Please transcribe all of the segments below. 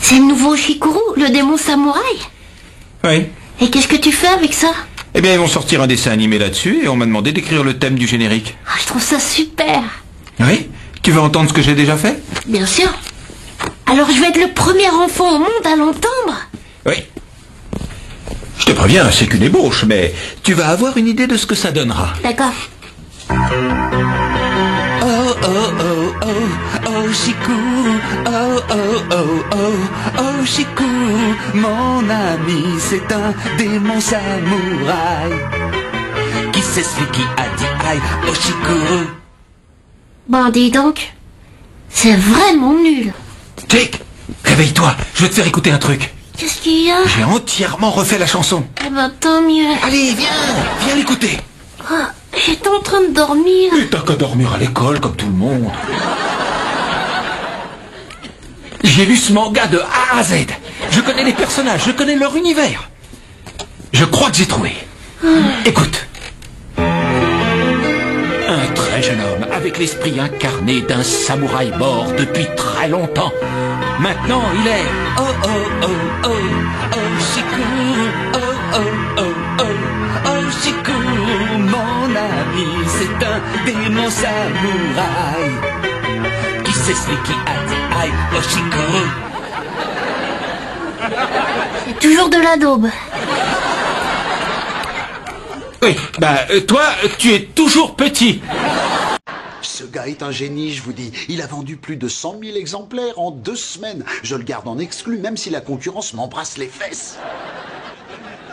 C'est le nouveau Shikuru, le démon samouraï? Oui. Et qu'est-ce que tu fais avec ça? Eh bien, ils vont sortir un dessin animé là-dessus et on m'a demandé d'écrire le thème du générique. Ah, je trouve ça super. Oui? Tu veux entendre ce que j'ai déjà fait? Bien sûr. Alors je vais être le premier enfant au monde à l'entendre? Oui. Je te préviens, c'est qu'une ébauche, mais tu vas avoir une idée de ce que ça donnera. D'accord. Oh, oh, oh, oh, oh, Shikuru, oh, oh, oh, oh, oh, Shikuru, mon ami, c'est un démon samouraï qui c'est celui qui a dit aïe, oh, Shikuru. Bon, dis donc, c'est vraiment nul. Jake, réveille-toi, je vais te faire écouter un truc. Qu'est-ce qu'il y a? J'ai entièrement refait la chanson. Eh ben, tant mieux. Allez, viens l'écouter. Oh, j'étais en train de dormir. Mais t'as qu'à dormir à l'école comme tout le monde. J'ai lu ce manga de A à Z. Je connais les personnages, je connais leur univers. Je crois que j'ai trouvé. Écoute. Un très jeune homme avec l'esprit incarné d'un samouraï mort depuis très longtemps. Maintenant, il est... Oh, oh, oh, oh, oh, Shikuru, oh, oh, oh, oh, oh, Shikuru, mon ami, c'est un démon samouraï qui c'est celui qui a dit aïe, oh, Shikuru. C'est toujours de la daube. Oui, toi, tu es toujours petit. Ce gars est un génie, je vous dis. Il a vendu plus de 100 000 exemplaires en 2 semaines. Je le garde en exclu, même si la concurrence m'embrasse les fesses.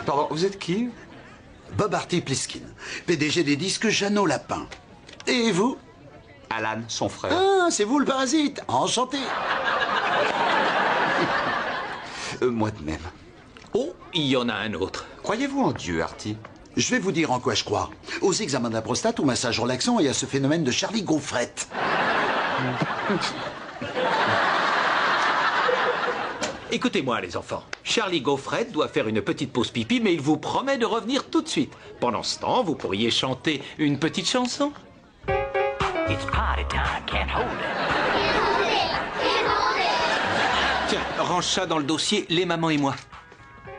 Pardon, vous êtes qui? Bob Artie Pliskin, PDG des disques Jeannot Lapin. Et vous? Alan, son frère. Ah, c'est vous le parasite. Enchanté. Moi de même. Oh, il y en a un autre. Croyez-vous en Dieu, Artie? Je vais vous dire en quoi je crois. Aux examens de la prostate, au massage relaxant et à ce phénomène de Charlie Gaufrette. Écoutez-moi, les enfants. Charlie Gaufrette doit faire une petite pause pipi, mais il vous promet de revenir tout de suite. Pendant ce temps, vous pourriez chanter une petite chanson. It's party time, can't hold it. Tiens, range ça dans le dossier Les mamans et moi.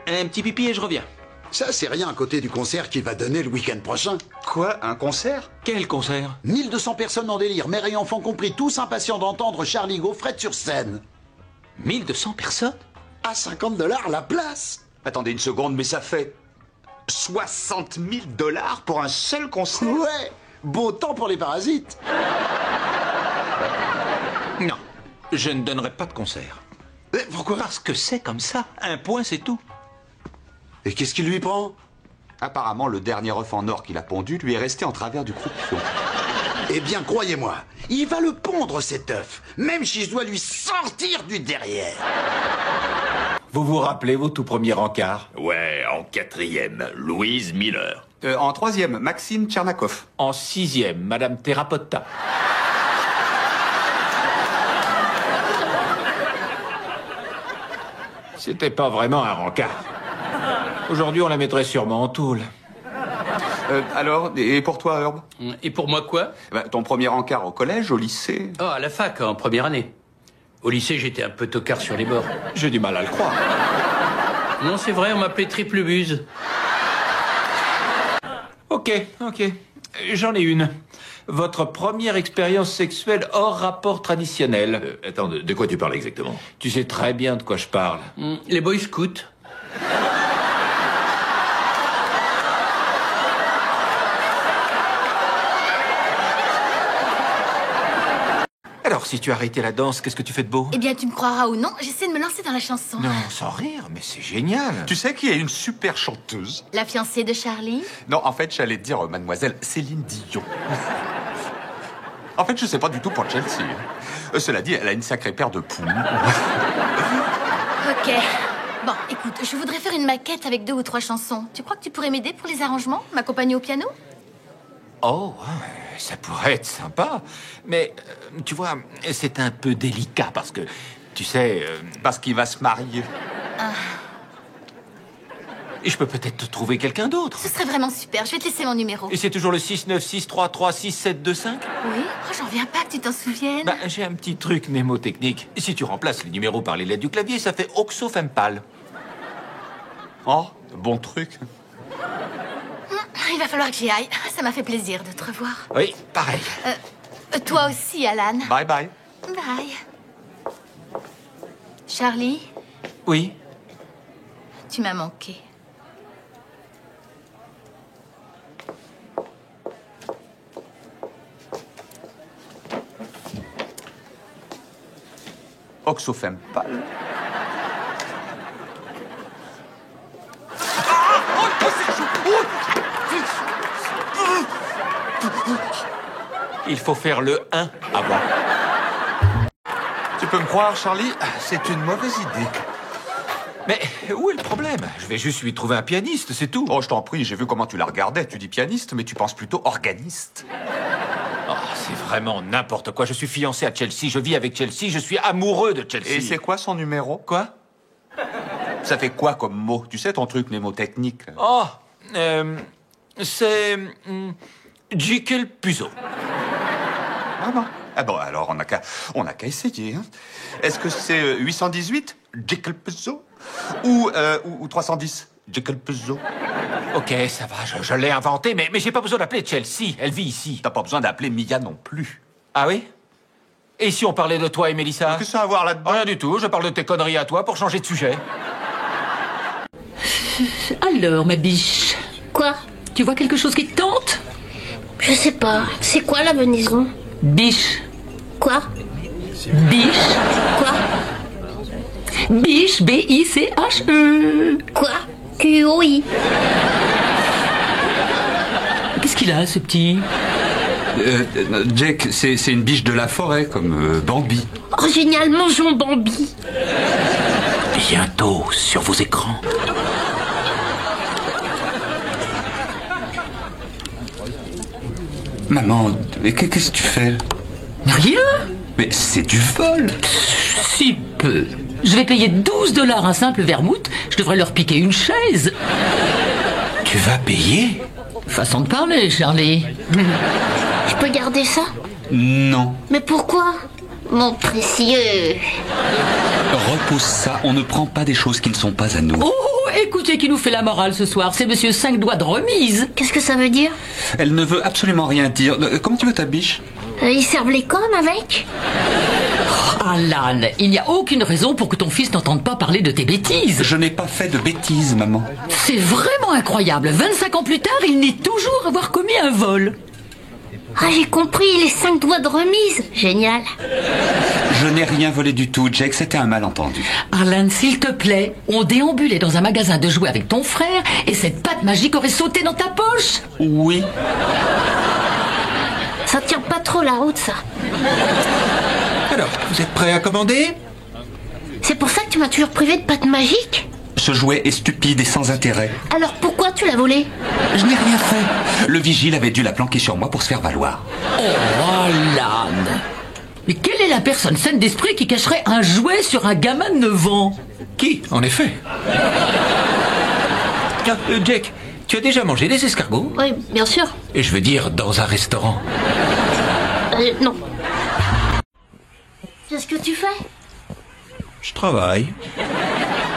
Un petit pipi et je reviens. Ça, c'est rien à côté du concert qu'il va donner le week-end prochain. Quoi? Un concert? Quel concert? 1200 personnes en délire, mères et enfants compris, tous impatients d'entendre Charlie Gaufrette sur scène. 1200 personnes? À $50 la place. Attendez une seconde, mais ça fait 60 000 $ pour un seul concert? Ouais, beau temps pour les parasites. Non, je ne donnerai pas de concert. Mais pourquoi? Parce que c'est comme ça. Un point, c'est tout. Et qu'est-ce qui lui prend? Apparemment, le dernier œuf en or qu'il a pondu lui est resté en travers du croupion. Eh bien, croyez-moi, il va le pondre cet œuf, même si je dois lui sortir du derrière. Vous vous rappelez vos tout premiers rencarts? Ouais, en 4e, Louise Miller. En 3e, Maxime Tchernakov. En 6e, Madame Therapotta. C'était pas vraiment un rencard. Aujourd'hui, on la mettrait sûrement en tôle. Alors, et pour toi, Herb? Et pour moi quoi? Ton premier encart au collège, au lycée? Oh, à la fac, en première année. Au lycée, j'étais un peu tocard sur les bords. J'ai du mal à le croire. Non, c'est vrai, on m'appelait Triple Buse. Ok. J'en ai une. Votre première expérience sexuelle hors rapport traditionnel. Attends, de quoi tu parles exactement? Tu sais très bien de quoi je parle. Les Boy Scouts. Alors, si tu as arrêté la danse, qu'est-ce que tu fais de beau? Eh bien, tu me croiras ou non, j'essaie de me lancer dans la chanson. Non, sans rire, mais c'est génial. Tu sais qui est une super chanteuse? La fiancée de Charlie? Non, en fait, j'allais te dire mademoiselle Céline Dion. En fait, je sais pas du tout pour Chelsea. Cela dit, elle a une sacrée paire de poules. Ok. Bon, écoute, je voudrais faire une maquette avec 2 ou 3 chansons. Tu crois que tu pourrais m'aider pour les arrangements? M'accompagner au piano? Oh, ouais. Ça pourrait être sympa, mais tu vois, c'est un peu délicat parce que, tu sais... Parce qu'il va se marier. Et je peux peut-être te trouver quelqu'un d'autre. Ce serait vraiment super. Je vais te laisser mon numéro. Et c'est toujours le 696336725 ? Oui? Oh, j'en viens pas que tu t'en souviennes. Bah, j'ai un petit truc mnémotechnique. Si tu remplaces les numéros par les lettres du clavier, ça fait Oxofempal. Oh, bon truc. Il va falloir que j'y aille. Ça m'a fait plaisir de te revoir. Oui, pareil. Toi aussi, Alan. Bye bye. Bye. Charlie, Oui. tu m'as manqué. Oxofempal. Il faut faire le 1 avant. Tu peux me croire, Charlie, c'est une mauvaise idée. Mais où est le problème? Je vais juste lui trouver un pianiste, c'est tout. Oh, je t'en prie, j'ai vu comment tu la regardais. Tu dis pianiste, mais tu penses plutôt organiste. Oh, c'est vraiment n'importe quoi. Je suis fiancé à Chelsea, je vis avec Chelsea, je suis amoureux de Chelsea. Et c'est quoi son numéro? Quoi? Ça fait quoi comme mot? Tu sais ton truc mnémotechnique? Oh, c'est... Jekyll Puzo. Ah bon? Ah bon, alors on n'a qu'à essayer. Hein. Est-ce que c'est 818 Jekyll Puzo ou 310 Jekyll Puzo? Ok, ça va, je l'ai inventé, mais j'ai pas besoin d'appeler Chelsea, elle vit ici. T'as pas besoin d'appeler Mia non plus. Ah oui? Et si on parlait de toi et Mélissa? Qu'est-ce que ça a à voir là-dedans? Rien du tout, je parle de tes conneries à toi pour changer de sujet. Alors, ma biche, Quoi? tu vois quelque chose qui te tente? Je sais pas. C'est quoi la venaison? Biche. Quoi? Biche. Quoi? Biche, B-I-C-H-E. Quoi? Q-O-I. Qu'est-ce qu'il a, ce petit? Jack, c'est une biche de la forêt, comme Bambi. Oh, génial, mangeons Bambi. Bientôt sur vos écrans. Maman, qu'est-ce que tu fais? Rien. Mais c'est du vol. Si peu. Je vais payer $12 un simple vermouth. Je devrais leur piquer une chaise. Tu vas payer? Façon de parler, Charlie. Je peux garder ça? Non. Mais pourquoi? Mon précieux. Repose ça, on ne prend pas des choses qui ne sont pas à nous. Oh, écoutez qui nous fait la morale ce soir. C'est monsieur 5 doigts de remise. Qu'est-ce que ça veut dire? Elle ne veut absolument rien dire. Comment tu veux ta biche? Ils servent les cornes avec? Alan, il n'y a aucune raison pour que ton fils n'entende pas parler de tes bêtises. Je n'ai pas fait de bêtises, maman. C'est vraiment incroyable. 25 ans plus tard, il nie toujours avoir commis un vol. Ah, j'ai compris, les 5 doigts de remise. Génial. Je n'ai rien volé du tout, Jack, c'était un malentendu. Alan, s'il te plaît, on déambulait dans un magasin de jouets avec ton frère et cette pâte magique aurait sauté dans ta poche. Oui. Ça tient pas trop la route, ça. Alors, vous êtes prêts à commander? C'est pour ça que tu m'as toujours privé de pâte magique? Ce jouet est stupide et sans intérêt. Alors pourquoi tu l'as volé? Je n'ai rien fait. Le vigile avait dû la planquer sur moi pour se faire valoir. Oh, Alan. Mais quelle est la personne saine d'esprit qui cacherait un jouet sur un gamin de 9 ans? Qui, en effet? Tiens, Jack, tu as déjà mangé des escargots? Oui, bien sûr. Et je veux dire, dans un restaurant. Non. Qu'est-ce que tu fais? Je travaille.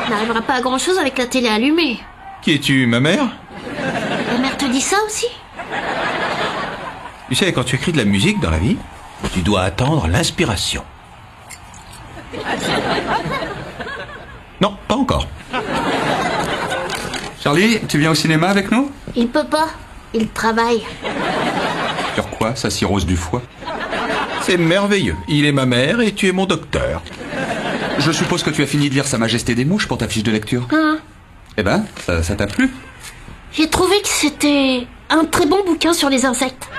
On n'arrivera pas à grand-chose avec la télé allumée. Qui es-tu, ma mère? Ta mère te dit ça aussi? Tu sais, quand tu écris de la musique dans la vie, tu dois attendre l'inspiration. Non, pas encore. Charlie, tu viens au cinéma avec nous? Il peut pas. Il travaille. Sur quoi? Ça cirrhose du foie? C'est merveilleux. Il est ma mère et tu es mon docteur. Je suppose que tu as fini de lire Sa Majesté des Mouches pour ta fiche de lecture. Hein? Eh ben, ça t'a plu? J'ai trouvé que c'était un très bon bouquin sur les insectes.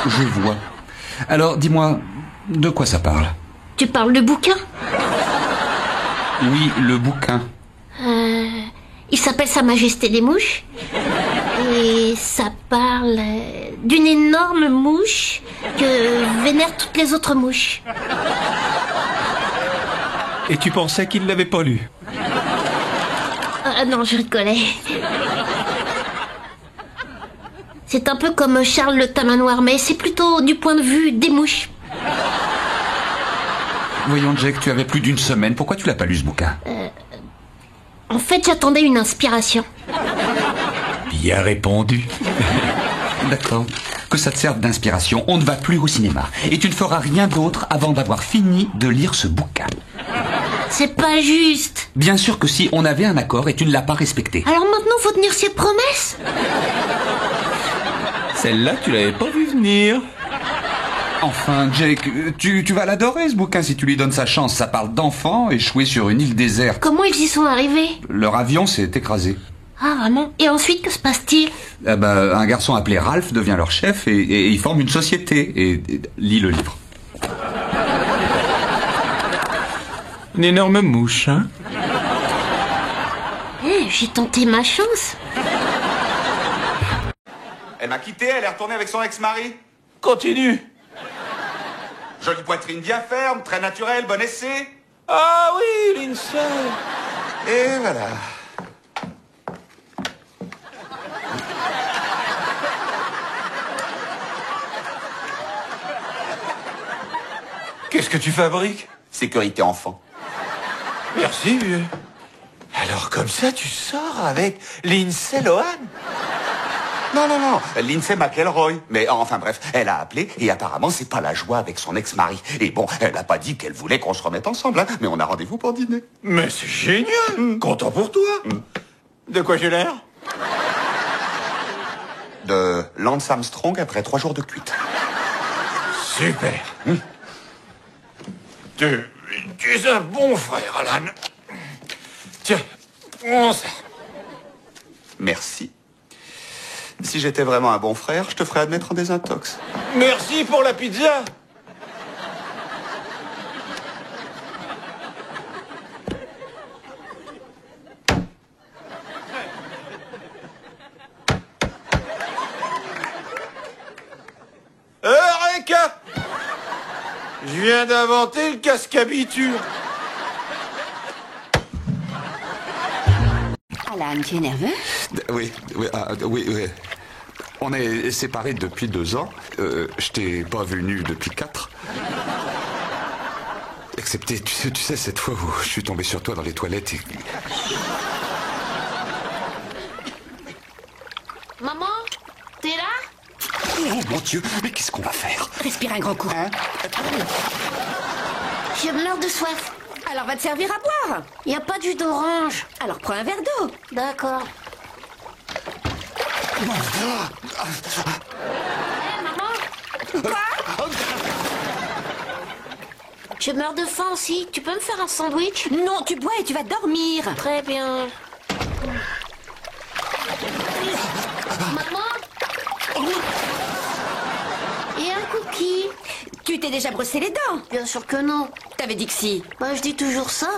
Je vois. Alors, dis-moi, de quoi ça parle? Tu parles de bouquin? Oui, le bouquin. Il s'appelle Sa Majesté des Mouches. Et ça parle d'une énorme mouche que vénèrent toutes les autres mouches. Et tu pensais qu'il l'avait pas lu? Ah non, je rigolais. C'est un peu comme Charles le Tamanoir, mais c'est plutôt du point de vue des mouches. Voyons, Jack, tu avais plus d'une semaine. Pourquoi tu l'as pas lu, ce bouquin? En fait, j'attendais une inspiration. Bien répondu. D'accord. Que ça te serve d'inspiration. On ne va plus au cinéma. Et tu ne feras rien d'autre avant d'avoir fini de lire ce bouquin. C'est pas juste. Bien sûr que si, on avait un accord et tu ne l'as pas respecté. Alors maintenant, faut tenir ses promesses. Celle-là, tu l'avais pas vu venir. Enfin, Jake, tu vas l'adorer, ce bouquin, si tu lui donnes sa chance. Ça parle d'enfants échoués sur une île déserte. Comment ils y sont arrivés? Leur avion s'est écrasé. Ah, vraiment? Et ensuite, que se passe-t-il? Un garçon appelé Ralph devient leur chef et ils forment une société. Et lis le livre. Une énorme mouche, hein? J'ai tenté ma chance. Elle m'a quitté, elle est retournée avec son ex-mari. Continue. Jolie poitrine bien ferme, très naturelle, bon essai. Ah oui, Lindsay. Et voilà. Qu'est-ce que tu fabriques? Sécurité enfant. Merci. Alors comme ça, tu sors avec Lindsay Lohan? Non, Lindsay McElroy. Mais enfin bref, elle a appelé et apparemment c'est pas la joie avec son ex-mari. Et bon, elle a pas dit qu'elle voulait qu'on se remette ensemble, hein, mais on a rendez-vous pour dîner. Mais c'est génial. Content pour toi. De quoi j'ai l'air? De Lance Armstrong après 3 jours de cuite. Super. Tu es un bon frère, Alan. Tiens, prends ça. Merci. Si j'étais vraiment un bon frère, je te ferais admettre en désintox. Merci pour la pizza. Eureka! Je viens d'inventer le casque à biture. Alan, tu es nerveux? Oui. On est séparés depuis 2 ans. Je t'ai pas vu nu depuis 4. Excepté, tu sais, cette fois où je suis tombé sur toi dans les toilettes et... Maman, t'es là? Oh mon Dieu, mais qu'est-ce qu'on va faire? Respire un grand coup. Je meurs de soif. Alors va te servir à boire. Y a pas de jus d'orange. Alors prends un verre d'eau. D'accord. Maman? Quoi? Je meurs de faim aussi. Tu peux me faire un sandwich? Non, tu bois et tu vas dormir. Très bien. Maman? Et un cookie? Tu t'es déjà brossé les dents? Bien sûr que non. T'avais dit que si. Bah, je dis toujours ça.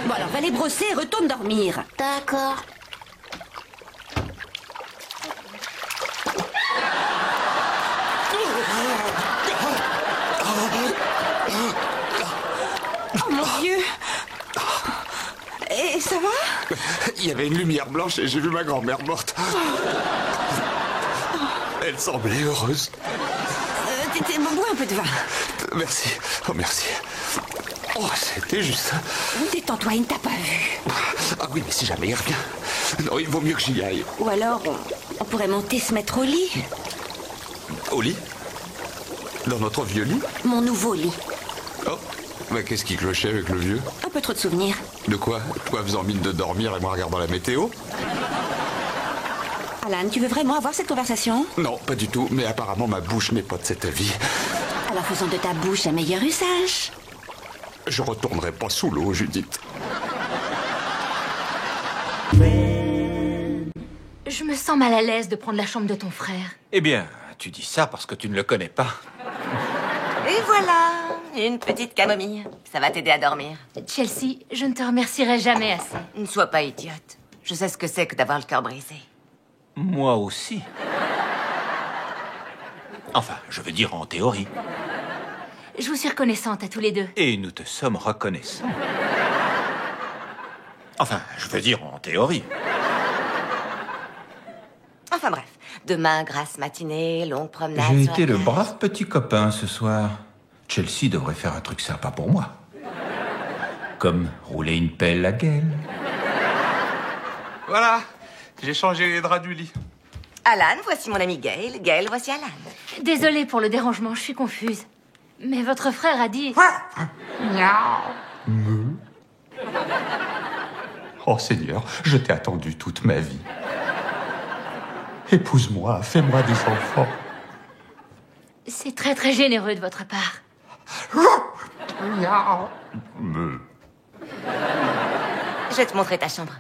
Bon alors va les brosser et retourne dormir. D'accord. Oh mon Dieu. Et ça va? Il y avait une lumière blanche et j'ai vu ma grand-mère morte. Elle semblait heureuse. Bois un peu de vin. Merci. Oh, merci. Oh, c'était juste ça. Détends-toi, il ne t'a pas vu. Ah oui, mais si jamais il revient. Non, il vaut mieux que j'y aille. Ou alors, on pourrait monter se mettre au lit. Au lit? Dans notre vieux lit? Mon nouveau lit. Oh, mais qu'est-ce qui clochait avec le vieux? Un peu trop de souvenirs. De quoi? Toi faisant mine de dormir et moi regardant la météo? Alan, tu veux vraiment avoir cette conversation? Non, pas du tout, mais apparemment ma bouche n'est pas de cette vie. Alors faisons de ta bouche un meilleur usage. Je retournerai pas sous l'eau, Judith. Je me sens mal à l'aise de prendre la chambre de ton frère. Eh bien, tu dis ça parce que tu ne le connais pas. Et voilà, une petite camomille. Ça va t'aider à dormir. Chelsea, je ne te remercierai jamais assez. Ne sois pas idiote. Je sais ce que c'est que d'avoir le cœur brisé. Moi aussi. Enfin, je veux dire en théorie. Je vous suis reconnaissante à tous les deux. Et nous te sommes reconnaissants. Enfin, je veux dire en théorie. Enfin bref, demain, grasse matinée, longue promenade. J'ai sur la été le plage. brave petit copain ce soir. Chelsea devrait faire un truc sympa pour moi. Comme rouler une pelle à Gaël. Voilà, j'ai changé les draps du lit. Alan, voici mon ami Gaël. Gaël, voici Alan. Désolée pour le dérangement, je suis confuse. Mais votre frère a dit... Oh Seigneur, je t'ai attendu toute ma vie. Épouse-moi, fais-moi des enfants. C'est très très généreux de votre part. Je vais te montrer ta chambre.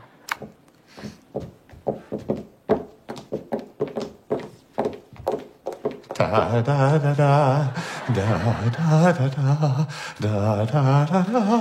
Da da da da da da da da da da da da.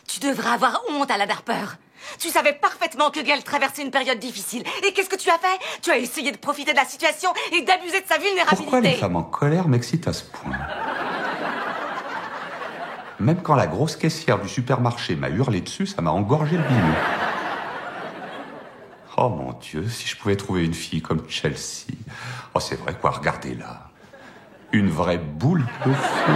Tu devrais avoir honte, Alan Harper. Tu savais parfaitement que Gaël traversait une période difficile. Et qu'est-ce que tu as fait? Tu as essayé de profiter de la situation et d'abuser de sa vulnérabilité. Pourquoi les femmes en colère m'excitent à ce point? Même quand la grosse caissière du supermarché m'a hurlé dessus, ça m'a engorgé le bide. Oh mon Dieu, si je pouvais trouver une fille comme Chelsea. Oh, c'est vrai quoi, regardez-la. Une vraie boule de feu.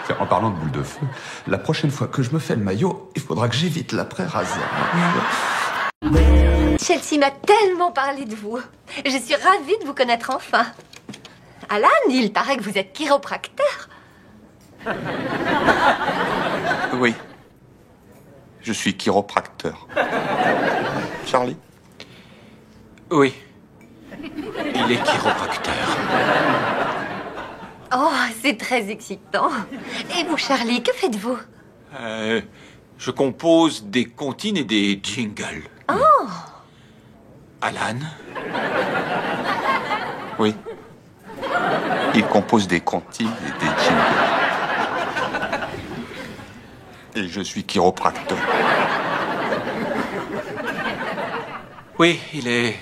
Tiens, en parlant de boule de feu, la prochaine fois que je me fais le maillot, il faudra que j'évite l'après-rasage. Chelsea m'a tellement parlé de vous. Je suis ravie de vous connaître enfin. Alan, il paraît que vous êtes chiropracteur. Oui. Je suis chiropracteur. Charlie? Oui. Il est chiropracteur. Oh, c'est très excitant. Et vous, Charlie, que faites-vous? Je compose des comptines et des jingles. Oh! Alan? Oui. Il compose des comptines et des jingles. Et je suis chiropracteur. Oui, il est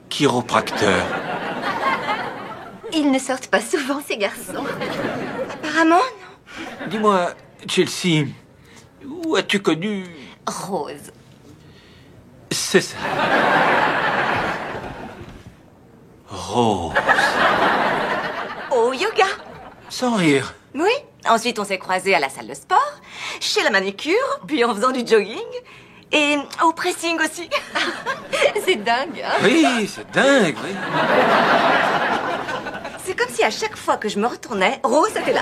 chiropracteur. Ils ne sortent pas souvent, ces garçons. Apparemment, non. Dis-moi, Chelsea, où as-tu connu... Rose. C'est ça. Rose. Au yoga. Sans rire. Oui. Ensuite, on s'est croisés à la salle de sport, chez la manicure, puis en faisant du jogging. Et au pressing aussi. C'est dingue, hein? Oui, c'est dingue, oui. C'est comme si à chaque fois que je me retournais, Rose était là.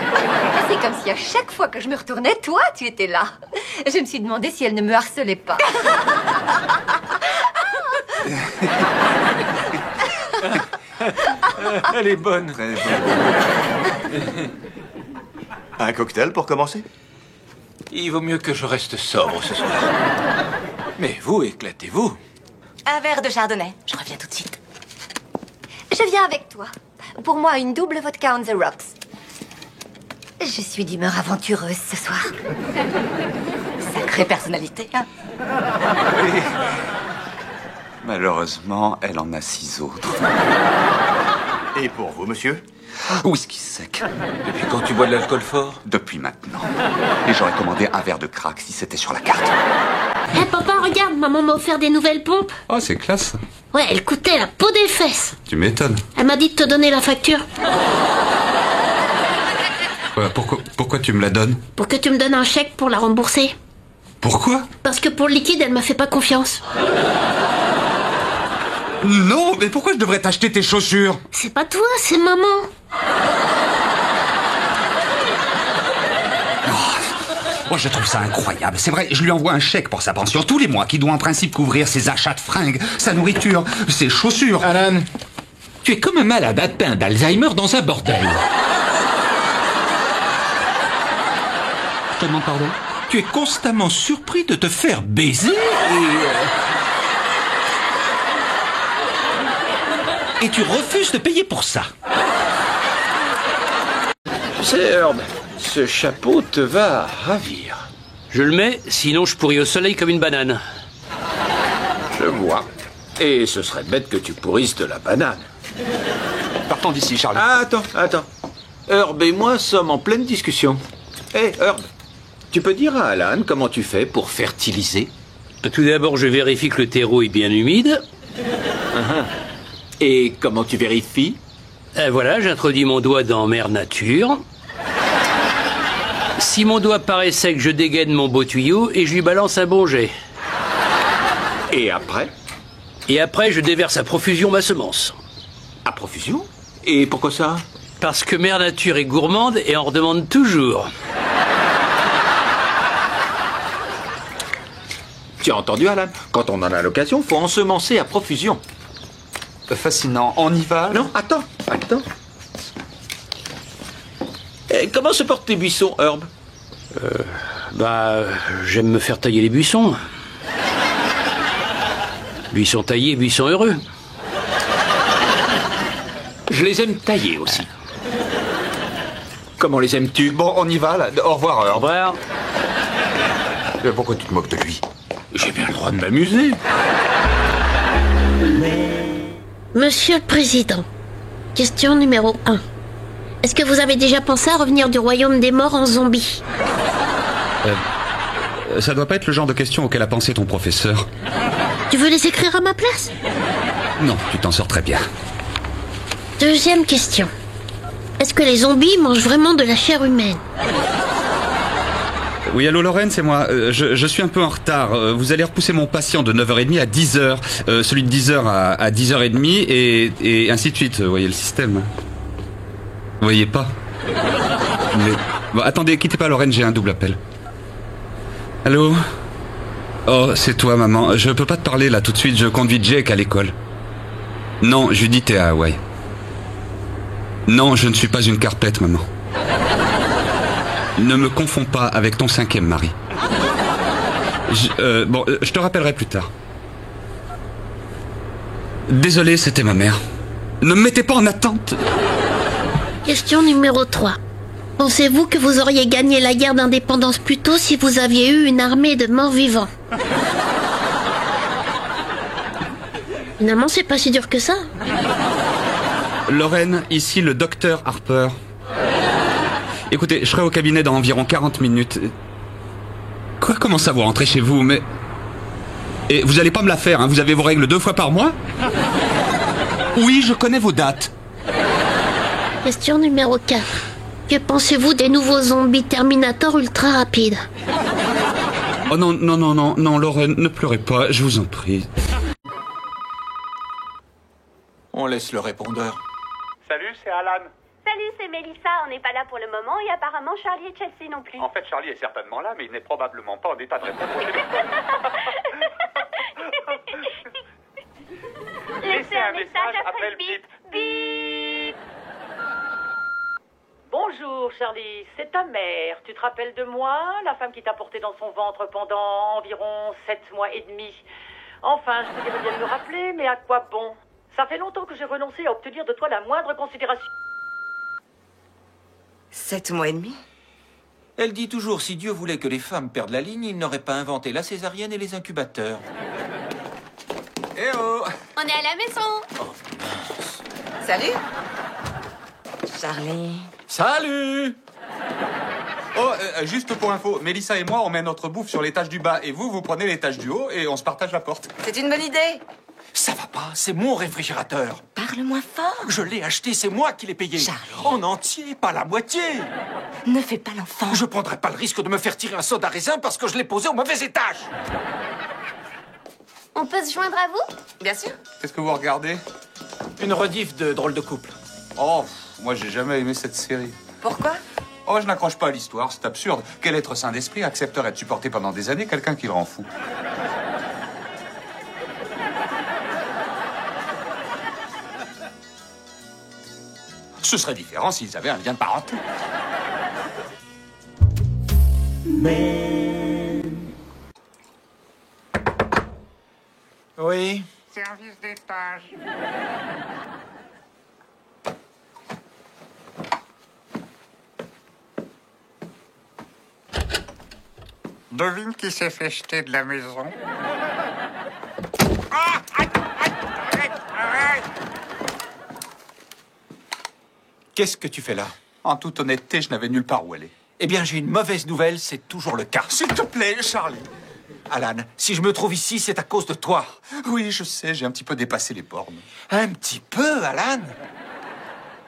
C'est comme si à chaque fois que je me retournais, toi, tu étais là. Je me suis demandé si elle ne me harcelait pas. Elle est bonne. Très bonne. Un cocktail pour commencer? Il vaut mieux que je reste sobre ce soir. Mais vous, éclatez-vous. Un verre de chardonnay. Je reviens tout de suite. Je viens avec toi. Pour moi, une double vodka on the rocks. Je suis d'humeur aventureuse ce soir. Sacrée personnalité, hein? Oui. Malheureusement, elle en a 6 autres. Et pour vous, monsieur? Whisky sec. Depuis quand tu bois de l'alcool fort? Depuis maintenant. Et j'aurais commandé un verre de crack si c'était sur la carte. Hé papa, regarde, maman m'a offert des nouvelles pompes. Oh, c'est classe. Ouais, elles coûtaient la peau des fesses. Tu m'étonnes. Elle m'a dit de te donner la facture. Pourquoi tu me la donnes? Pour que tu me donnes un chèque pour la rembourser. Pourquoi? Parce que pour le liquide, elle m'a fait pas confiance. Non, mais pourquoi je devrais t'acheter tes chaussures? C'est pas toi, c'est maman. Oh, je trouve ça incroyable. C'est vrai, je lui envoie un chèque pour sa pension tous les mois qui doit en principe couvrir ses achats de fringues, sa nourriture, ses chaussures. Alan, tu es comme un malade atteint d'Alzheimer dans un bordel. Je te demande pardon? Tu es constamment surpris de te faire baiser et tu refuses de payer pour ça. Tu sais, Herb, Ce chapeau te va à ravir. Je le mets, sinon je pourris au soleil comme une banane. Je vois. Et ce serait bête que tu pourrisses de la banane. Partons d'ici, Charlie. Ah, attends. Herb et moi sommes en pleine discussion. Hé, Herb, tu peux dire à Alan comment tu fais pour fertiliser? Tout d'abord, je vérifie que le terreau est bien humide. Et comment tu vérifies? Voilà, j'introduis mon doigt dans Mère Nature. Si mon doigt paraît sec, je dégaine mon beau tuyau et je lui balance un bon jet. Et après? Et après, je déverse à profusion ma semence. À profusion? Et pourquoi ça? Parce que Mère Nature est gourmande et en redemande toujours. Tu as entendu, Alan? Quand on en a l'occasion, faut ensemencer à profusion. Fascinant. On y va? Non, attends. Et comment se portent tes buissons, Herb? J'aime me faire tailler les buissons. Buissons taillés, buissons heureux. Je les aime taillés aussi. Comment les aimes-tu? Bon, on y va, là. Au revoir, Herb. Au revoir. Pourquoi tu te moques de lui? J'ai bien le droit de m'amuser. Monsieur le Président, question numéro 1. Est-ce que vous avez déjà pensé à revenir du royaume des morts en zombie? Ça doit pas être le genre de question auquel a pensé ton professeur. Tu veux les écrire à ma place? Non, tu t'en sors très bien. Deuxième question. Est-ce que les zombies mangent vraiment de la chair humaine? Oui, allô Lorraine, c'est moi. Je suis un peu en retard. Vous allez repousser mon patient de 9h30 à 10h. Celui de 10h à 10h30 et ainsi de suite. Vous voyez le système? Vous voyez pas? Mais... Bon, attendez, quittez pas Lorraine, j'ai un double appel. Allô? Oh, c'est toi, maman. Je peux pas te parler là tout de suite, je conduis Jake à l'école. Non, Judith est à Hawaï. Non, je ne suis pas une carpette, maman. Ne me confonds pas avec ton 5e mari. Je te rappellerai plus tard. Désolé, c'était ma mère. Ne me mettez pas en attente. Question numéro 3. Pensez-vous que vous auriez gagné la guerre d'indépendance plus tôt si vous aviez eu une armée de morts-vivants? Finalement, c'est pas si dur que ça. Lorraine, ici le docteur Harper. Écoutez, je serai au cabinet dans environ 40 minutes. Quoi, comment ça vous rentrez chez vous, mais... Et vous allez pas me la faire, hein, vous avez vos règles 2 fois par mois? Oui, je connais vos dates. Question numéro 4. Que pensez-vous des nouveaux zombies Terminator ultra rapides? Oh non, Lorraine, ne pleurez pas, je vous en prie. On laisse le répondeur. Salut, c'est Alan. Salut, c'est Mélissa. On n'est pas là pour le moment et apparemment Charlie et Chelsea non plus. En fait, Charlie est certainement là, mais il n'est probablement pas en état de répondre au téléphone. Laissez un message après le bip. Bip. Bonjour Charlie, c'est ta mère. Tu te rappelles de moi, la femme qui t'a porté dans son ventre pendant environ 7 mois et demi. Enfin, je te dirais bien de me rappeler, mais à quoi bon? Ça fait longtemps que j'ai renoncé à obtenir de toi la moindre considération. 7 mois et demi? Elle dit toujours, si Dieu voulait que les femmes perdent la ligne, il n'aurait pas inventé la césarienne et les incubateurs. Eh oh! On est à la maison! Salut! Charlie. Salut! Oh, juste pour info, Mélissa et moi, on met notre bouffe sur l'étage du bas et vous prenez l'étage du haut et on se partage la porte. C'est une bonne idée. Ça va pas, c'est mon réfrigérateur. Parle-moi fort. Je l'ai acheté, c'est moi qui l'ai payé. Charlie. En entier, pas la moitié. Ne fais pas l'enfant. Je prendrai pas le risque de me faire tirer un soda raisin parce que je l'ai posé au mauvais étage. On peut se joindre à vous? Bien sûr. Qu'est-ce que vous regardez? Une rediff de Drôle de couple. Oh, moi j'ai jamais aimé cette série. Pourquoi? Oh, je n'accroche pas à l'histoire, c'est absurde. Quel être sain d'esprit accepterait de supporter pendant des années quelqu'un qui le rend fou? Ce serait différent s'ils avaient un lien de parenté. Oui. Service d'étage. Devine qui s'est fait jeter de la maison. Qu'est-ce que tu fais là? En toute honnêteté, je n'avais nulle part où aller. Eh bien, j'ai une mauvaise nouvelle, c'est toujours le cas. S'il te plaît, Charlie. Alan, si je me trouve ici, c'est à cause de toi. Oui, je sais, j'ai un petit peu dépassé les bornes. Un petit peu, Alan?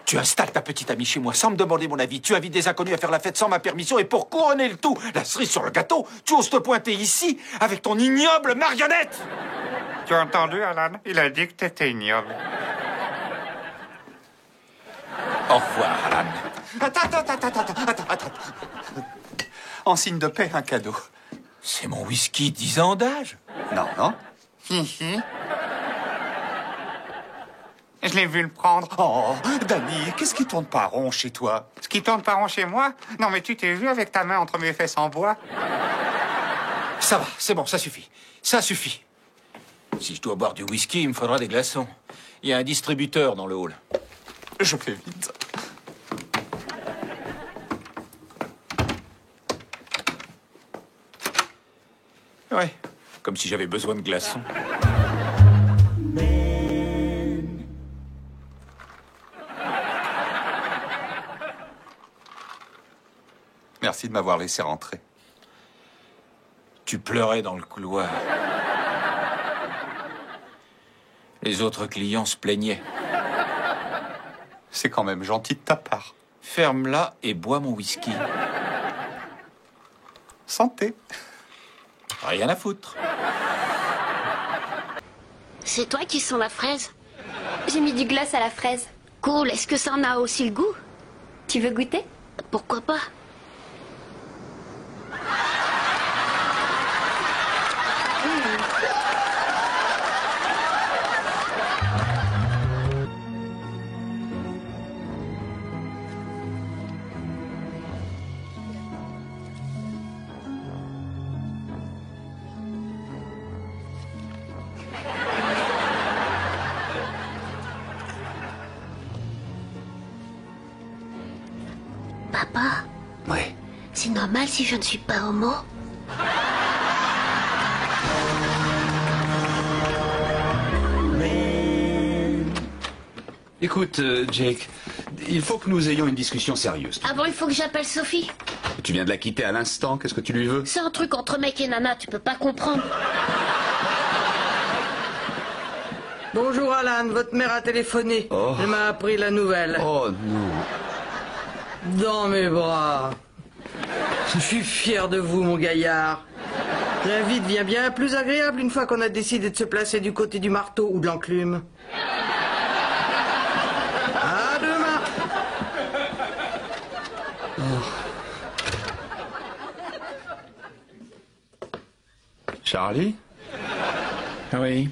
Tu installes ta petite amie chez moi sans me demander mon avis. Tu invites des inconnus à faire la fête sans ma permission. Et pour couronner le tout, la cerise sur le gâteau, tu oses te pointer ici avec ton ignoble marionnette. Tu as entendu, Alan? Il a dit que t'étais ignoble. Au revoir, Alan. Attends. En signe de paix, un cadeau. C'est mon whisky 10 ans d'âge. Non. Je l'ai vu le prendre. Oh, Danny, qu'est-ce qui tourne pas rond chez toi? Ce qui tourne pas rond chez moi? Non, mais tu t'es vu avec ta main entre mes fesses en bois? Ça va, c'est bon, ça suffit. Ça suffit. Si je dois boire du whisky, il me faudra des glaçons. Il y a un distributeur dans le hall. Je fais vite. Ouais, comme si j'avais besoin de glaçons. Merci de m'avoir laissé rentrer. Tu pleurais dans le couloir. Les autres clients se plaignaient. C'est quand même gentil de ta part. Ferme-la et bois mon whisky. Santé. Rien à foutre. C'est toi qui sens la fraise? J'ai mis du glace à la fraise. Cool, est-ce que ça en a aussi le goût? Tu veux goûter? Pourquoi pas? Papa? Ouais. C'est normal si je ne suis pas homo? Écoute, Jake, il faut que nous ayons une discussion sérieuse. Avant, il faut que j'appelle Sophie. Tu viens de la quitter à l'instant, qu'est-ce que tu lui veux? C'est un truc entre mec et nana, tu peux pas comprendre. Bonjour Alan, votre mère a téléphoné. Oh. Elle m'a appris la nouvelle. Oh non. Dans mes bras. Je suis fier de vous, mon gaillard. La vie devient bien plus agréable une fois qu'on a décidé de se placer du côté du marteau ou de l'enclume. À demain. Charlie? Oui.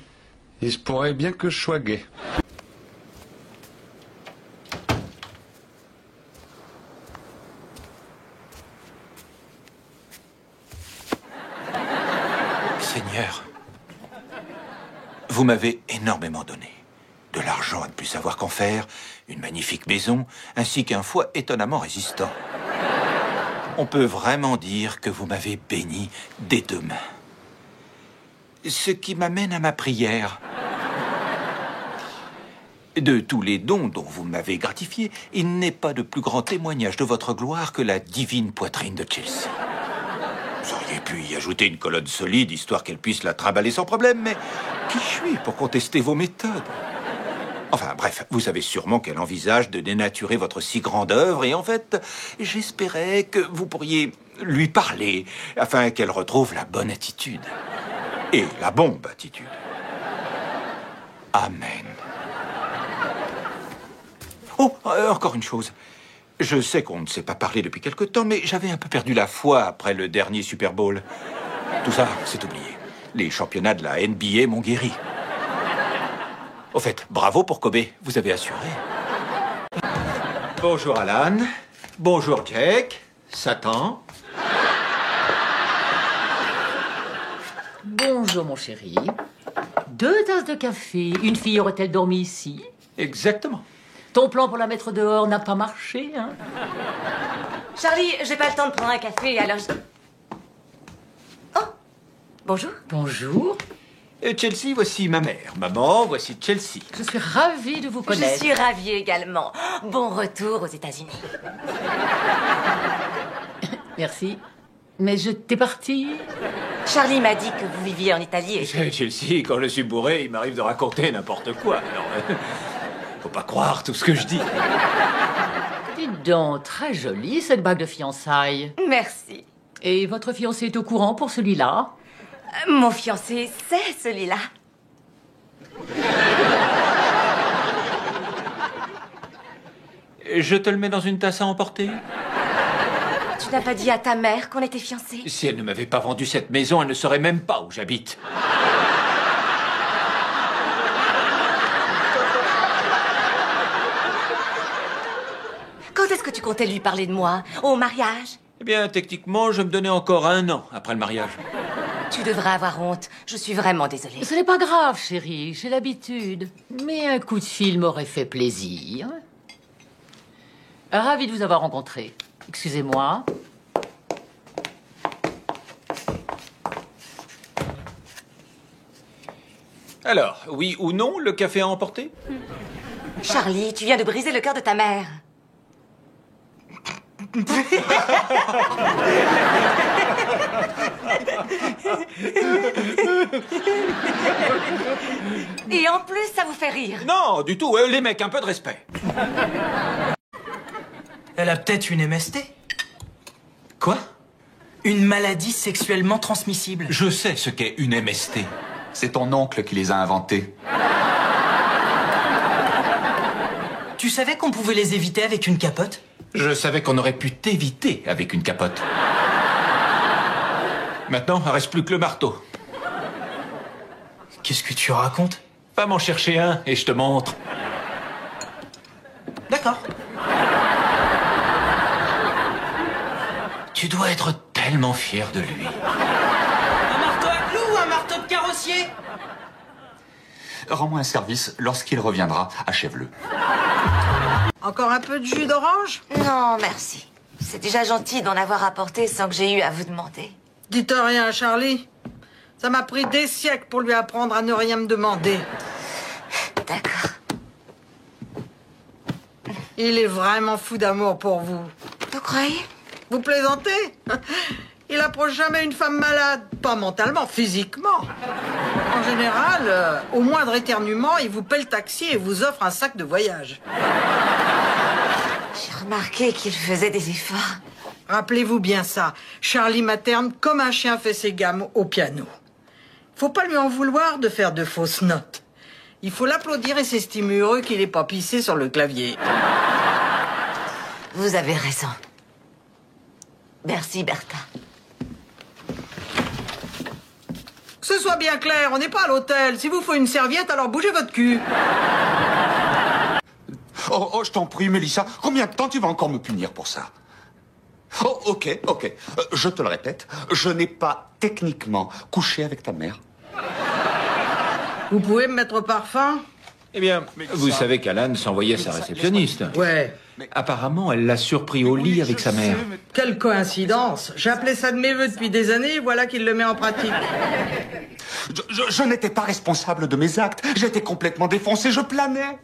Il se pourrait bien que je sois gay. Seigneur, vous m'avez énormément donné. De l'argent à ne plus savoir qu'en faire, une magnifique maison, ainsi qu'un foie étonnamment résistant. On peut vraiment dire que vous m'avez béni des deux mains. Ce qui m'amène à ma prière. De tous les dons dont vous m'avez gratifié, il n'est pas de plus grand témoignage de votre gloire que la divine poitrine de Chelsea. Vous auriez pu y ajouter une colonne solide, histoire qu'elle puisse la trimballer sans problème, mais qui je suis pour contester vos méthodes? Enfin, bref, vous savez sûrement qu'elle envisage de dénaturer votre si grande œuvre, et en fait, j'espérais que vous pourriez lui parler, afin qu'elle retrouve la bonne attitude. Et la bombe attitude. Amen. Oh, encore une chose. Je sais qu'on ne s'est pas parlé depuis quelque temps, mais j'avais un peu perdu la foi après le dernier Super Bowl. Tout ça, c'est oublié. Les championnats de la NBA m'ont guéri. Au fait, bravo pour Kobe, vous avez assuré. Bonjour Alan. Bonjour Jake. Satan. Bonjour mon chéri. 2 tasses de café. Une fille aurait-elle dormi ici? Exactement. Ton plan pour la mettre dehors n'a pas marché, hein? Charlie, j'ai pas le temps de prendre un café, alors je... Bonjour. Bonjour. Chelsea, voici ma mère. Maman, voici Chelsea. Je suis ravie de vous connaître. Je suis ravie également. Bon retour aux États-Unis. Merci. Mais t'es parti. Charlie m'a dit que vous viviez en Italie et... Chelsea, quand je suis bourré, il m'arrive de raconter n'importe quoi. Alors, faut pas croire tout ce que je dis. Dites donc, très jolie cette bague de fiançailles. Merci. Et votre fiancé est au courant pour celui-là? Mon fiancé, c'est celui-là. Je te le mets dans une tasse à emporter? Tu n'as pas dit à ta mère qu'on était fiancés? Si elle ne m'avait pas vendu cette maison, elle ne saurait même pas où j'habite. Quand est-ce que tu comptais lui parler de moi? Au mariage? Eh bien, techniquement, je me donnais encore 1 an après le mariage. Tu devrais avoir honte. Je suis vraiment désolée. Ce n'est pas grave, chérie, j'ai l'habitude. Mais un coup de fil m'aurait fait plaisir. Ravi de vous avoir rencontré. Excusez-moi. Alors, oui ou non, le café à emporter? Charlie, tu viens de briser le cœur de ta mère. Et en plus, ça vous fait rire. Non, du tout. Les mecs, un peu de respect. Elle a peut-être une MST. Quoi? Une maladie sexuellement transmissible. Je sais ce qu'est une MST. C'est ton oncle qui les a inventés. Tu savais qu'on pouvait les éviter avec une capote? Je savais qu'on aurait pu t'éviter avec une capote. Maintenant, il ne reste plus que le marteau. Qu'est-ce que tu racontes? Va m'en chercher un et je te montre. D'accord. Tu dois être tellement fier de lui. Un marteau à clous ou un marteau de carrossier? Rends-moi un service. Lorsqu'il reviendra, achève-le. Encore un peu de jus d'orange? Non, merci. C'est déjà gentil d'en avoir apporté sans que j'ai eu à vous demander. Dites rien, Charlie. Ça m'a pris des siècles pour lui apprendre à ne rien me demander. D'accord. Il est vraiment fou d'amour pour vous. Vous croyez? Vous plaisantez? Il approche jamais une femme malade. Pas mentalement, physiquement. En général, au moindre éternuement, il vous paie le taxi et vous offre un sac de voyage. J'ai remarqué qu'il faisait des efforts. Rappelez-vous bien ça. Charlie materne comme un chien fait ses gammes au piano. Faut pas lui en vouloir de faire de fausses notes. Il faut l'applaudir et s'estimer heureux qu'il ait pas pissé sur le clavier. Vous avez raison. Merci, Bertha. Que ce soit bien clair, on n'est pas à l'hôtel. Si vous faut une serviette, alors bougez votre cul. Oh, je t'en prie, Mélissa. Combien de temps tu vas encore me punir pour ça? Oh, ok. Je te le répète, je n'ai pas techniquement couché avec ta mère. Vous pouvez me mettre au parfum? Eh bien, vous savez qu'Alan s'envoyait sa réceptionniste. Ouais. Apparemment, elle l'a surpris au lit avec sa mère. Quelle coïncidence. J'appelais ça de mes voeux depuis des années, et voilà qu'il le met en pratique. Je n'étais pas responsable de mes actes. J'étais complètement défoncé, je planais.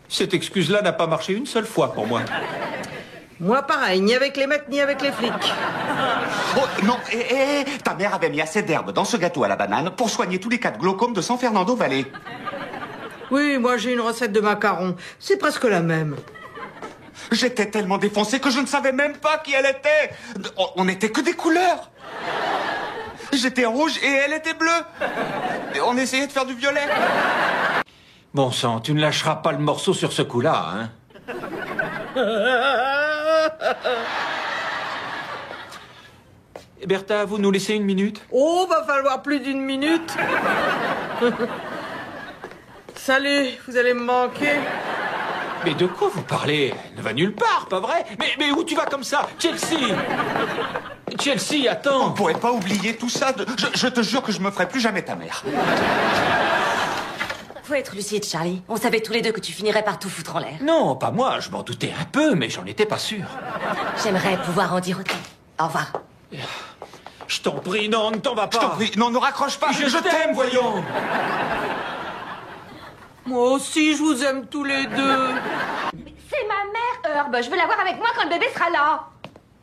Cette excuse-là n'a pas marché une seule fois pour moi. Moi, pareil, ni avec les mecs, ni avec les flics. Oh, non, ta mère avait mis assez d'herbe dans ce gâteau à la banane pour soigner tous les cas de glaucome de San Fernando Valley. Oui, moi j'ai une recette de macarons. C'est presque la même. J'étais tellement défoncé que je ne savais même pas qui elle était. On n'était que des couleurs. J'étais rouge et elle était bleue. Et on essayait de faire du violet. Bon sang, tu ne lâcheras pas le morceau sur ce coup-là, hein? Bertha, vous nous laissez 1 minute? Oh, va falloir plus d'1 minute. Salut, vous allez me manquer. Mais de quoi vous parlez? Elle ne va nulle part, pas vrai? Mais où tu vas comme ça? Chelsea! Chelsea, attends! On ne pourrait pas oublier tout ça. Je te jure que je me ferai plus jamais ta mère. Faut être lucide, Charlie. On savait tous les deux que tu finirais par tout foutre en l'air. Non, pas moi. Je m'en doutais un peu, mais j'en étais pas sûr. J'aimerais pouvoir en dire autant. Au revoir. Je t'en prie, non, ne t'en va pas. Je t'en prie, non, ne raccroche pas. Je t'aime, voyons. Moi aussi, je vous aime tous les deux. C'est ma mère, Herb. Je veux la voir avec moi quand le bébé sera là.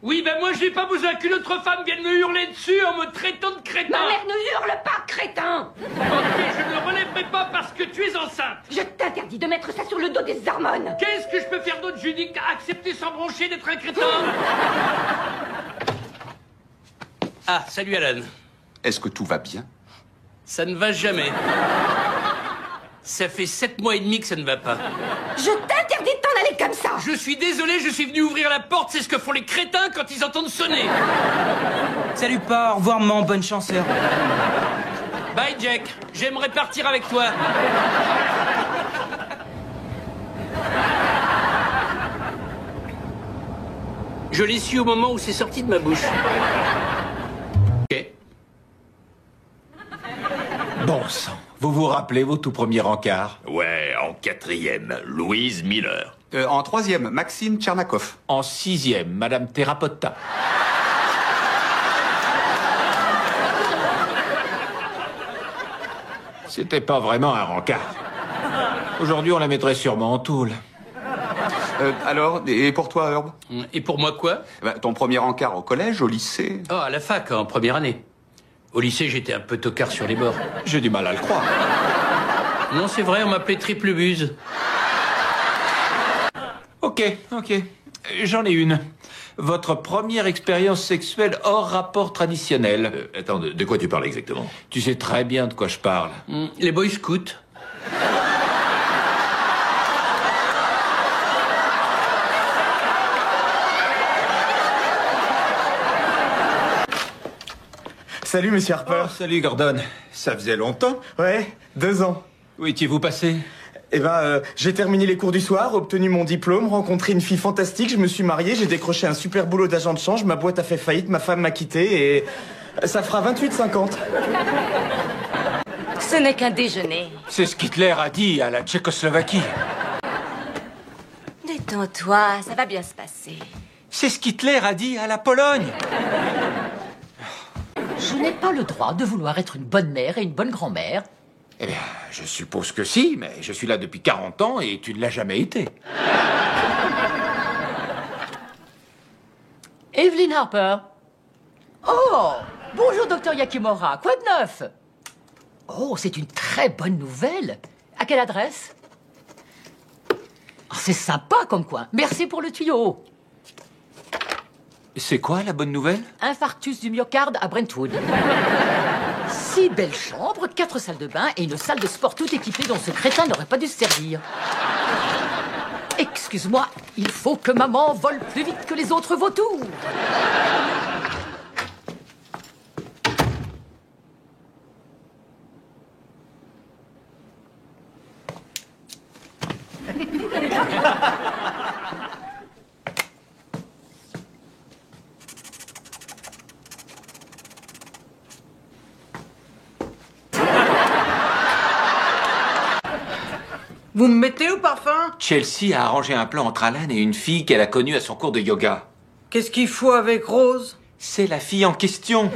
Oui, ben moi j'ai pas besoin qu'une autre femme vienne me hurler dessus en me traitant de crétin. Ma mère ne hurle pas, crétin. Ok, je ne le relèverai pas parce que tu es enceinte. Je t'interdis de mettre ça sur le dos des hormones. Qu'est-ce que je peux faire d'autre, Judy, qu'à accepter sans broncher d'être un crétin? Ah, salut Alan. Est-ce que tout va bien? Ça ne va jamais. Ça fait 7 mois et demi que ça ne va pas. Je t'interdis de t'en aller comme ça. Je suis désolé, je suis venu ouvrir la porte, c'est ce que font les crétins quand ils entendent sonner. Salut pas, au revoir maman, bonne chance. Bye Jack, j'aimerais partir avec toi. Je l'ai su au moment où c'est sorti de ma bouche. Ok. Bon sang, vous vous rappelez vos tout premiers rencarts? Ouais, en 4e, Louise Miller. En 3e, Maxime Tchernakov. En 6e, Madame Terrapotta. C'était pas vraiment un rencard. Aujourd'hui, on la mettrait sûrement en tôle. Alors, et pour toi, Herb? Et pour moi quoi? Ton premier encart au collège, au lycée? Oh, à la fac, en première année. Au lycée, j'étais un peu tocard sur les bords. J'ai du mal à le croire. Non, c'est vrai, on m'appelait Triple Buse. Ok. J'en ai une. Votre première expérience sexuelle hors rapport traditionnel. Attends, de quoi tu parles exactement? Tu sais très bien de quoi je parle. Les Boy Scouts. Salut, monsieur Harper. Oh, salut, Gordon. Ça faisait longtemps? Ouais, 2 ans. Où étiez-vous passé? Eh ben, j'ai terminé les cours du soir, obtenu mon diplôme, rencontré une fille fantastique, je me suis marié, j'ai décroché un super boulot d'agent de change, ma boîte a fait faillite, ma femme m'a quitté et ça fera 28,50. Ce n'est qu'un déjeuner. C'est ce qu'Hitler a dit à la Tchécoslovaquie. Détends-toi, ça va bien se passer. C'est ce qu'Hitler a dit à la Pologne. Je n'ai pas le droit de vouloir être une bonne mère et une bonne grand-mère. Eh bien, je suppose que si, mais je suis là depuis 40 ans et tu ne l'as jamais été. Evelyn Harper. Oh, bonjour, docteur Yakimura. Quoi de neuf? Oh, c'est une très bonne nouvelle. À quelle adresse? Oh, c'est sympa comme coin. Merci pour le tuyau. C'est quoi la bonne nouvelle? Infarctus du myocarde à Brentwood. 6 belles chambres, 4 salles de bain et une salle de sport tout équipée dont ce crétin n'aurait pas dû se servir. Excuse-moi, il faut que maman vole plus vite que les autres vautours. Vous me mettez au parfum? Chelsea a arrangé un plan entre Alan et une fille qu'elle a connue à son cours de yoga. Qu'est-ce qu'il faut avec Rose? C'est la fille en question.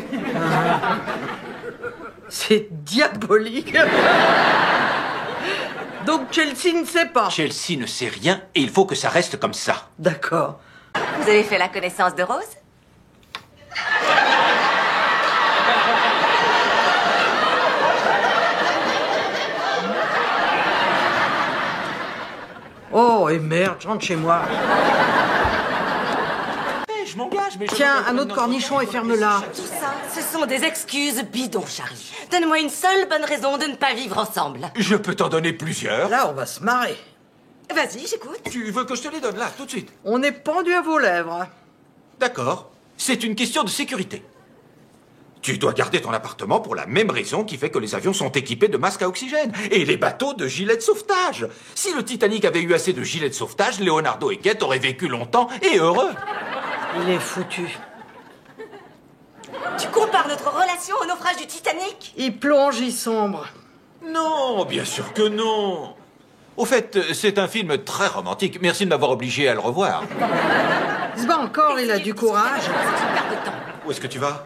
C'est diabolique. Donc Chelsea ne sait pas. Chelsea ne sait rien et il faut que ça reste comme ça. D'accord. Vous avez fait la connaissance de Rose? Oh, et merde, je rentre chez moi. Je m'engage, mais Tiens, un autre cornichon et ferme-la. Tout ça, ce sont des excuses bidons, Charlie. Donne-moi une seule bonne raison de ne pas vivre ensemble. Je peux t'en donner plusieurs. Là, on va se marrer. Vas-y, j'écoute. Tu veux que je te les donne là, tout de suite? On est pendu à vos lèvres. D'accord. C'est une question de sécurité. Tu dois garder ton appartement pour la même raison qui fait que les avions sont équipés de masques à oxygène et les bateaux de gilets de sauvetage. Si le Titanic avait eu assez de gilets de sauvetage, Leonardo et Kate auraient vécu longtemps et heureux. Il est foutu. Tu compares notre relation au naufrage du Titanic? Il plonge, il sombre. Non, bien sûr que non. Au fait, c'est un film très romantique. Merci de m'avoir obligé à le revoir. Se bat encore, il a du courage. Où est-ce que tu vas?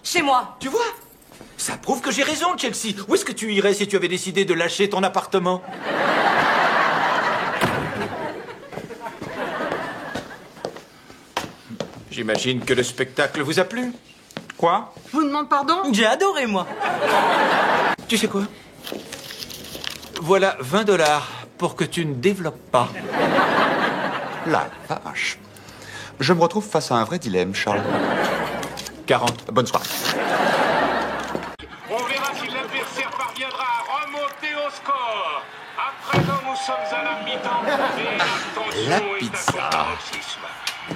Chez moi. Tu vois? Ça prouve que j'ai raison, Chelsea. Où est-ce que tu irais si tu avais décidé de lâcher ton appartement? J'imagine que le spectacle vous a plu. Quoi? Je vous demande pardon? J'ai adoré, moi. Tu sais quoi? Voilà 20 $ pour que tu ne développes pas. La vache. Je me retrouve face à un vrai dilemme, Charles. 40. Bonne soirée. On verra si l'adversaire parviendra à remonter au score. À présent, nous sommes à la mi-temps. Et attention, La est pizza. à son paroxysme.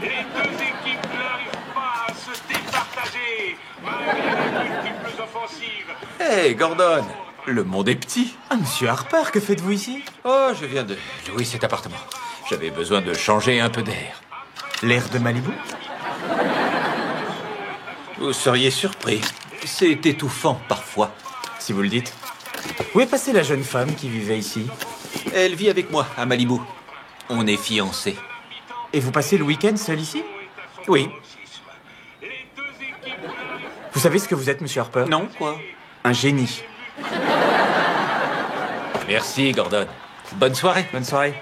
Les deux équipes n'arrivent pas à se départager, malgré les multiples offensives. Hé, Gordon, le monde est petit. Ah, monsieur Harper, que faites-vous ici? Oh, je viens de louer cet appartement. J'avais besoin de changer un peu d'air. L'air de Malibu? Vous seriez surpris. C'est étouffant parfois. Si vous le dites. Où est passée la jeune femme qui vivait ici? Elle vit avec moi à Malibu. On est fiancés. Et vous passez le week-end seul ici? Oui. Vous savez ce que vous êtes, monsieur Harper? Non, quoi? Un génie. Merci, Gordon. Bonne soirée. Bonne soirée.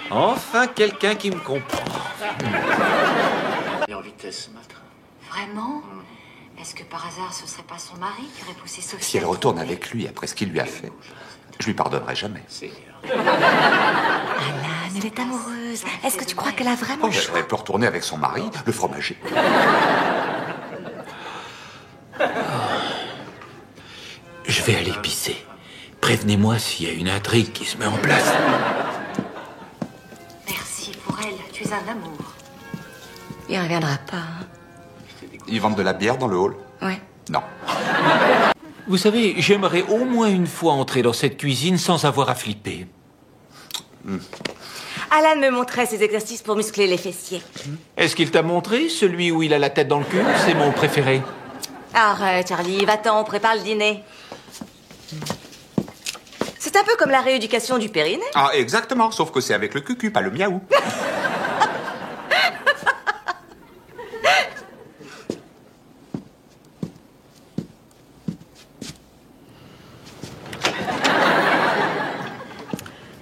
Enfin, quelqu'un qui me comprend. Et en vitesse ce matin. Vraiment? Est-ce que par hasard ce serait pas son mari qui aurait poussé Sophie? Si elle retourne avec lui après ce qu'il lui a fait, je lui pardonnerai jamais. Alan, elle est amoureuse. Est-ce que tu crois qu'elle a vraiment Oh, elle peut retourner avec son mari, le fromager. Je vais aller pisser. Prévenez-moi s'il y a une intrigue qui se met en place. Merci pour elle. Tu es un amour. Il reviendra pas. Hein? Ils vendent de la bière dans le hall? Ouais. Non. Vous savez, j'aimerais au moins une fois entrer dans cette cuisine sans avoir à flipper. Alan me montrait ses exercices pour muscler les fessiers. Est-ce qu'il t'a montré celui où il a la tête dans le cul? C'est mon préféré. Arrête, Charlie, va-t'en, on prépare le dîner. C'est un peu comme la rééducation du périnée. Ah, exactement, sauf que c'est avec le cucu, pas le miaou.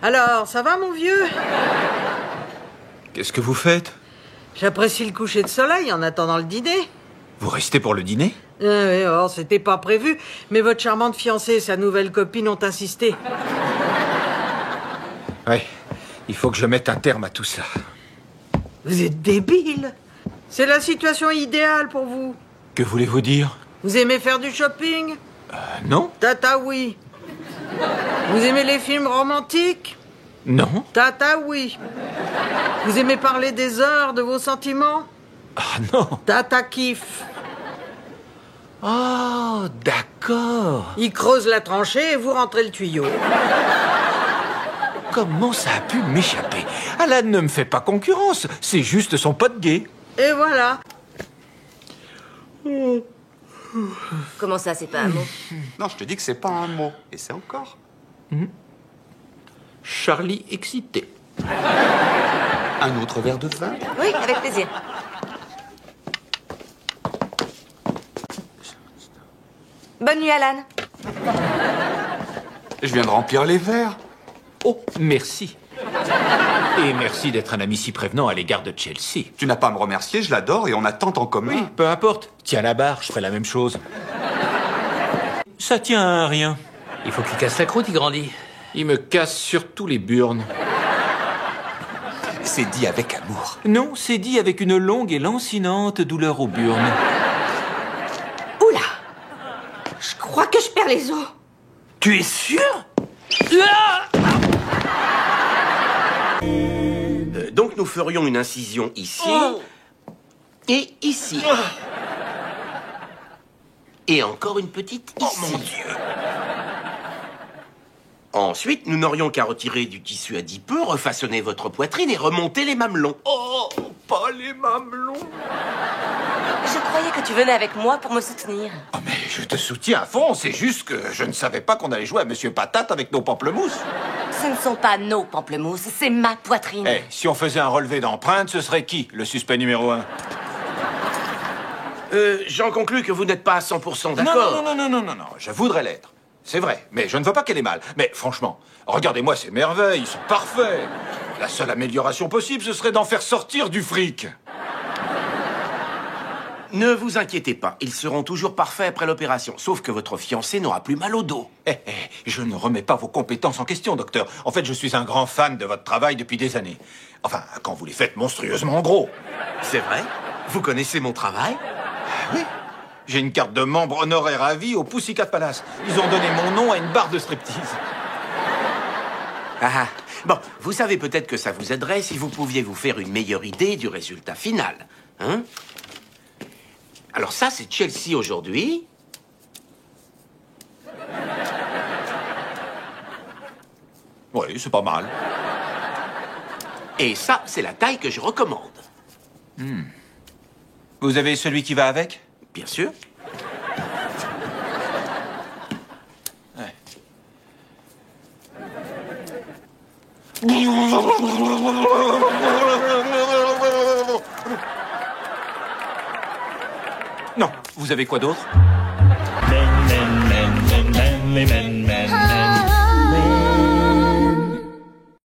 Alors, ça va, mon vieux? Qu'est-ce que vous faites? J'apprécie le coucher de soleil en attendant le dîner. Vous restez pour le dîner? Oui, oh, c'était pas prévu, mais votre charmante fiancée et sa nouvelle copine ont insisté. Ouais, il faut que je mette un terme à tout ça. Vous êtes débile. C'est la situation idéale pour vous. Que voulez-vous dire? Vous aimez faire du shopping? Non. Tata, oui. Vous aimez les films romantiques? Non. Tata, oui. Vous aimez parler des heures, de vos sentiments? Ah non. Tata kiffe. Oh, d'accord. Il creuse la tranchée et vous rentrez le tuyau. Comment ça a pu m'échapper? Alan ne me fait pas concurrence, c'est juste son pote gay. Et voilà. Comment ça, c'est pas un mot? Non, je te dis que c'est pas un mot. Et c'est encore. Charlie excité. Un autre verre de vin? Oui, avec plaisir. Bonne nuit, Alan. Je viens de remplir les verres. Oh, merci. Et merci d'être un ami si prévenant à l'égard de Chelsea. Tu n'as pas à me remercier, je l'adore et on a tant en commun. Oui, peu importe. Tiens la barre, je ferai la même chose. Ça tient à rien. Il faut qu'il casse la croûte, il grandit. Il me casse surtout les burnes. C'est dit avec amour. Non, c'est dit avec une longue et lancinante douleur aux burnes. Oula! Je crois que je perds les os. Tu es sûr? Donc nous ferions une incision ici et ici. Et encore une petite ici. Oh mon Dieu! Ensuite, nous n'aurions qu'à retirer du tissu adipeux, refaçonner votre poitrine et remonter les mamelons. Oh, pas les mamelons! Je croyais que tu venais avec moi pour me soutenir. Oh, mais je te soutiens à fond, c'est juste que je ne savais pas qu'on allait jouer à Monsieur Patate avec nos pamplemousses. Ce ne sont pas nos pamplemousses, c'est ma poitrine. Eh, si on faisait un relevé d'empreintes, ce serait qui, le suspect numéro 1? J'en conclus que vous n'êtes pas à 100% Non, d'accord. non, je voudrais l'être. C'est vrai, mais je ne veux pas qu'elle ait mal. Mais franchement, regardez-moi ces merveilles, ils sont parfaits. La seule amélioration possible, ce serait d'en faire sortir du fric. Ne vous inquiétez pas, ils seront toujours parfaits après l'opération, sauf que votre fiancé n'aura plus mal au dos. Je ne remets pas vos compétences en question, docteur. En fait, je suis un grand fan de votre travail depuis des années. Enfin, quand vous les faites monstrueusement gros. C'est vrai? Vous connaissez mon travail? Oui. J'ai une carte de membre honoraire à vie au Pussycat Palace. Ils ont donné mon nom à une barre de striptease. Ah, bon, vous savez peut-être que ça vous aiderait si vous pouviez vous faire une meilleure idée du résultat final. Hein? Alors ça, c'est Chelsea aujourd'hui. Oui, c'est pas mal. Et ça, c'est la taille que je recommande. Vous avez celui qui va avec? Bien sûr. Ouais. Non, vous avez quoi d'autre? Men, men, men, men, men, men,